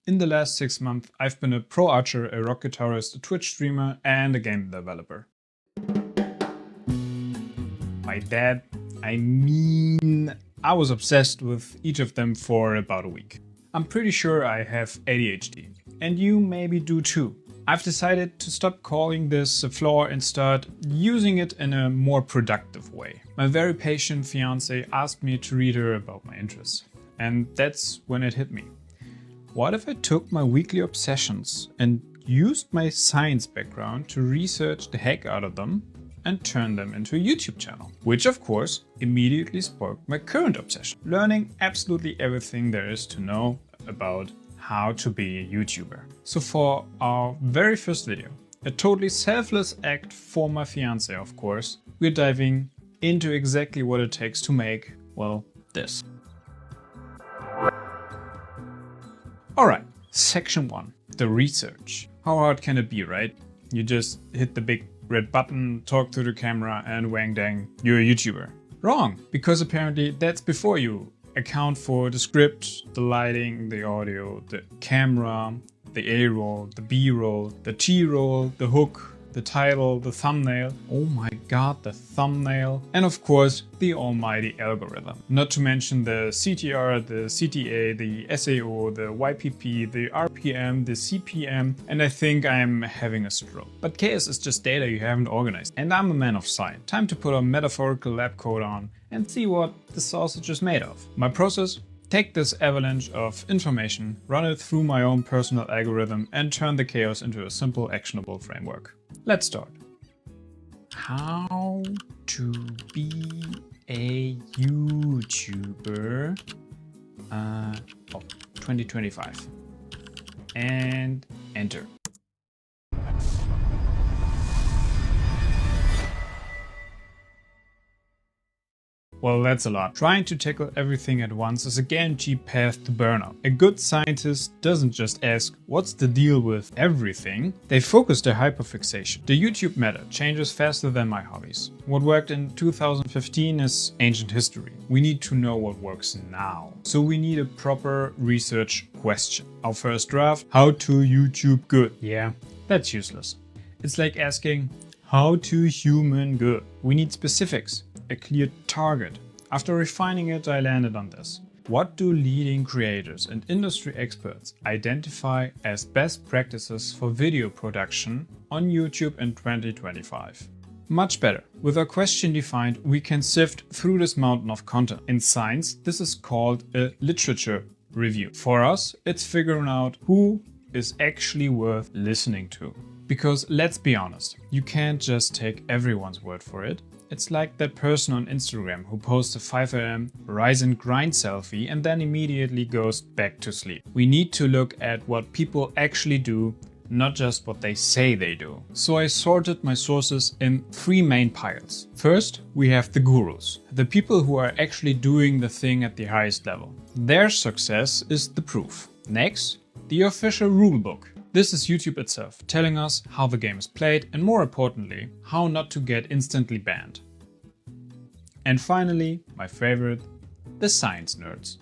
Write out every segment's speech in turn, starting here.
In the last 6 months, I've been a pro archer, a rock guitarist, a Twitch streamer, and a game developer. By that, I mean I was obsessed with each of them for about a week. I'm pretty sure I have ADHD, and you maybe do too. I've decided to stop calling this a flaw and start using it in a more productive way. My very patient fiance asked me to read her about my interests, and that's when it hit me. What if I took my weekly obsessions and used my science background to research the heck out of them and turn them into a YouTube channel? Which of course immediately sparked my current obsession, learning absolutely everything there is to know about how to be a YouTuber. So for our very first video, a totally selfless act for my fiance of course, we're diving into exactly what it takes to make, well, this. Alright, section 1, the research. How hard can it be, right? You just hit the big red button, talk to the camera, and wang dang, you're a YouTuber. Wrong, because apparently that's before you account for the script, the lighting, the audio, the camera, the A-roll, the B-roll, the T-roll, the hook, the title, the thumbnail. Oh my god, the thumbnail. And of course, the almighty algorithm. Not to mention the CTR, the CTA, the SAO, the YPP, the RPM, the CPM, and I think I'm having a stroke. But chaos is just data you haven't organized. And I'm a man of science. Time to put a metaphorical lab coat on and see what the sausage is made of. My process? Take this avalanche of information, run it through my own personal algorithm, and turn the chaos into a simple, actionable framework. Let's start. How to be a YouTuber 2025. And enter. Well, that's a lot. Trying to tackle everything at once is a guaranteed path to burnout. A good scientist doesn't just ask, what's the deal with everything? They focus their hyperfixation. The YouTube meta changes faster than my hobbies. What worked in 2015 is ancient history. We need to know what works now. So we need a proper research question. Our first draft, how to YouTube good? Yeah, that's useless. It's like asking, how to human good? We need specifics. A clear target. After refining it, I landed on this. What do leading creators and industry experts identify as best practices for video production on YouTube in 2025? Much better. With our question defined, we can sift through this mountain of content. In science, this is called a literature review. For us, it's figuring out who is actually worth listening to. Because let's be honest, you can't just take everyone's word for it. It's like that person on Instagram who posts a 5 AM rise and grind selfie and then immediately goes back to sleep. We need to look at what people actually do, not just what they say they do. So I sorted my sources in 3 main piles. First, we have the gurus, the people who are actually doing the thing at the highest level. Their success is the proof. Next, the official rulebook. This is YouTube itself, telling us how the game is played and more importantly, how not to get instantly banned. And finally, my favorite, the science nerds.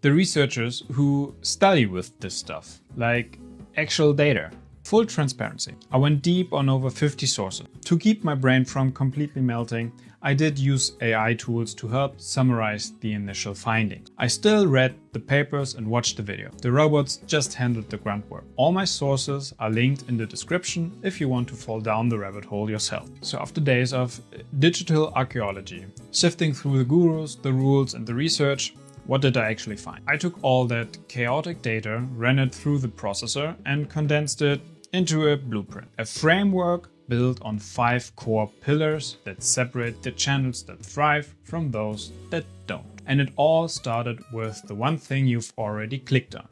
The researchers who study with this stuff, like actual data. Full transparency. I went deep on over 50 sources. To keep my brain from completely melting, I did use AI tools to help summarize the initial findings. I still read the papers and watched the video. The robots just handled the grunt work. All my sources are linked in the description if you want to fall down the rabbit hole yourself. So after days of digital archaeology, sifting through the gurus, the rules and the research, what did I actually find? I took all that chaotic data, ran it through the processor and condensed it into a blueprint. A framework built on 5 core pillars that separate the channels that thrive from those that don't. And it all started with the one thing you've already clicked on.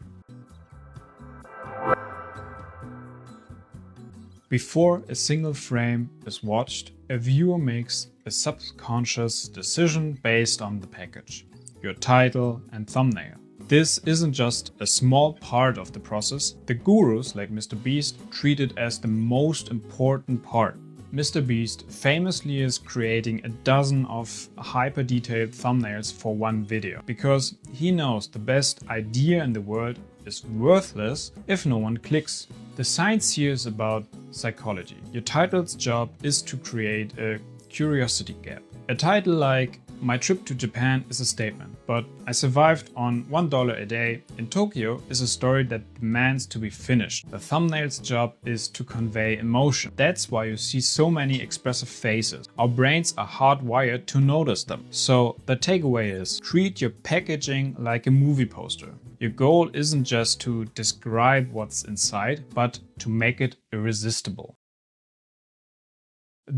Before a single frame is watched, a viewer makes a subconscious decision based on the package, your title and thumbnail. This isn't just a small part of the process. The gurus like Mr. Beast treat it as the most important part. Mr. Beast famously is creating a dozen of hyper-detailed thumbnails for one video because he knows the best idea in the world is worthless if no one clicks. The science here is about psychology. Your title's job is to create a curiosity gap. A title like "My trip to Japan" is a statement, but "I survived on $1 a day in Tokyo" is a story that demands to be finished. The thumbnail's job is to convey emotion. That's why you see so many expressive faces. Our brains are hardwired to notice them. So the takeaway is, treat your packaging like a movie poster. Your goal isn't just to describe what's inside, but to make it irresistible.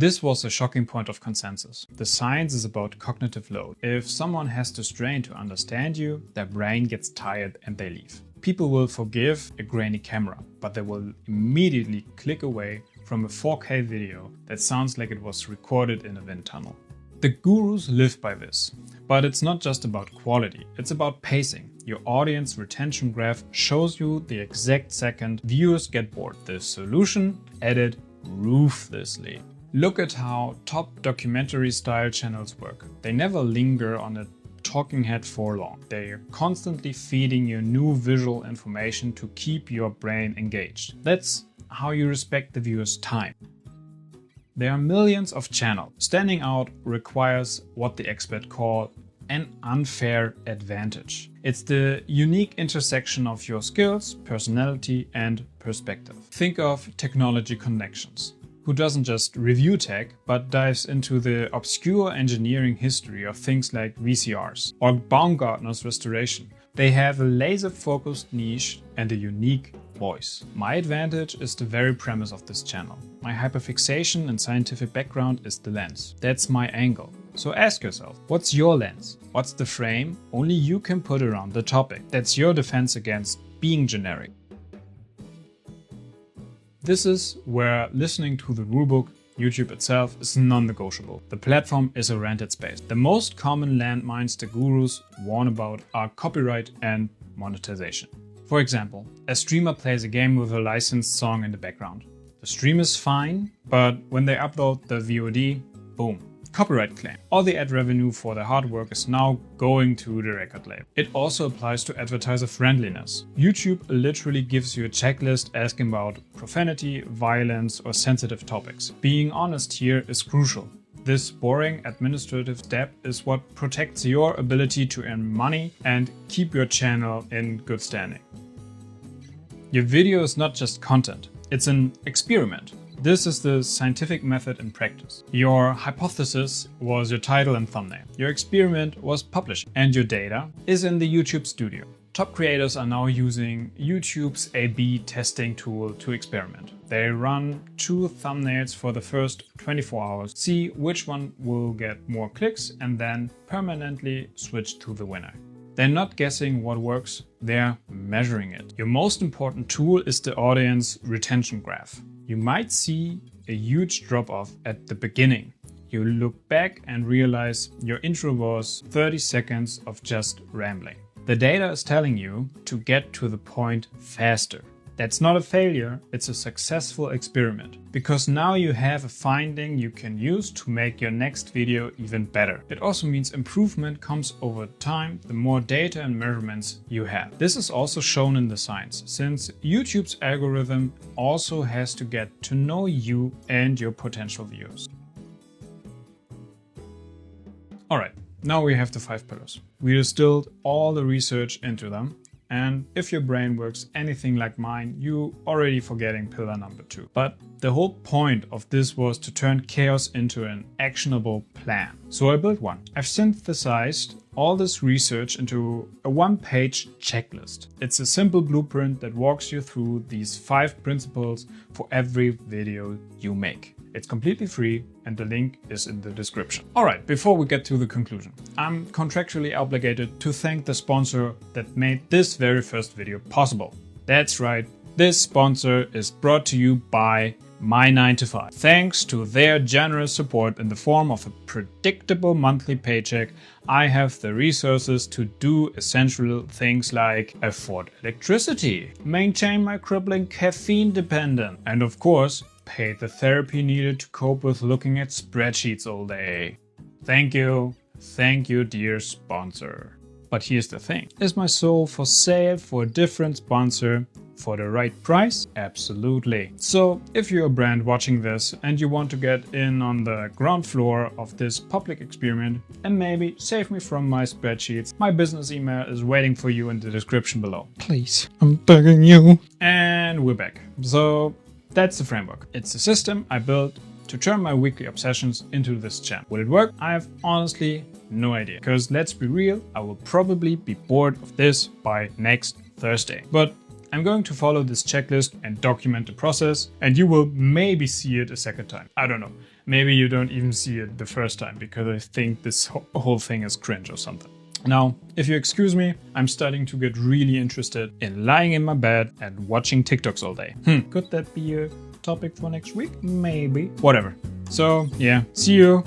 This was a shocking point of consensus. The science is about cognitive load. If someone has to strain to understand you, their brain gets tired and they leave. People will forgive a grainy camera, but they will immediately click away from a 4K video that sounds like it was recorded in a wind tunnel. The gurus live by this. But it's not just about quality, it's about pacing. Your audience retention graph shows you the exact second viewers get bored. The solution: edit ruthlessly. Look at how top documentary style channels work. They never linger on a talking head for long. They are constantly feeding you new visual information to keep your brain engaged. That's how you respect the viewer's time. There are millions of channels. Standing out requires what the experts call an unfair advantage. It's the unique intersection of your skills, personality, and perspective. Think of Technology Connections, who doesn't just review tech, but dives into the obscure engineering history of things like VCRs, or Baumgartner's restoration. They have a laser-focused niche and a unique voice. My advantage is the very premise of this channel. My hyperfixation and scientific background is the lens. That's my angle. So ask yourself, what's your lens? What's the frame only you can put around the topic? That's your defense against being generic. This is where listening to the rulebook, YouTube itself, is non-negotiable. The platform is a rented space. The most common landmines the gurus warn about are copyright and monetization. For example, a streamer plays a game with a licensed song in the background. The stream is fine, but when they upload the VOD, boom, copyright claim. All the ad revenue for their hard work is now going to the record label. It also applies to advertiser friendliness. YouTube literally gives you a checklist asking about profanity, violence, or sensitive topics. Being honest here is crucial. This boring administrative step is what protects your ability to earn money and keep your channel in good standing. Your video is not just content, it's an experiment. This is the scientific method in practice. Your hypothesis was your title and thumbnail. Your experiment was published, and your data is in the YouTube studio. Top creators are now using YouTube's A/B testing tool to experiment. They run 2 thumbnails for the first 24 hours, see which one will get more clicks, and then permanently switch to the winner. They're not guessing what works, they're measuring it. Your most important tool is the audience retention graph. You might see a huge drop-off at the beginning. You look back and realize your intro was 30 seconds of just rambling. The data is telling you to get to the point faster. That's not a failure, it's a successful experiment. Because now you have a finding you can use to make your next video even better. It also means improvement comes over time the more data and measurements you have. This is also shown in the science, since YouTube's algorithm also has to get to know you and your potential viewers. Alright, now we have the 5 pillars. We distilled all the research into them. And if your brain works anything like mine, you're already forgetting pillar number 2. But the whole point of this was to turn chaos into an actionable plan. So I built one. I've synthesized all this research into a 1-page checklist. It's a simple blueprint that walks you through these 5 principles for every video you make. It's completely free and the link is in the description. Alright, before we get to the conclusion, I'm contractually obligated to thank the sponsor that made this very first video possible. That's right, this sponsor is brought to you by My 9 to 5. Thanks to their generous support in the form of a predictable monthly paycheck, I have the resources to do essential things like afford electricity, maintain my crippling caffeine dependence, and of course, pay the therapy needed to cope with looking at spreadsheets all day. Thank you, dear sponsor. But here's the thing. Is my soul for sale for a different sponsor for the right price? Absolutely. So if you're a brand watching this and you want to get in on the ground floor of this public experiment and maybe save me from my spreadsheets, my business email is waiting for you in the description below. Please, I'm begging you. And we're back. So that's the framework. It's the system I built to turn my weekly obsessions into this jam. Will it work? I have honestly no idea. Because let's be real, I will probably be bored of this by next Thursday. But I'm going to follow this checklist and document the process, and you will maybe see it a second time. I don't know. Maybe you don't even see it the first time because I think this whole thing is cringe or something. Now, if you excuse me, I'm starting to get really interested in lying in my bed and watching TikToks all day. Could that be a topic for next week? Maybe. Whatever. So yeah, see you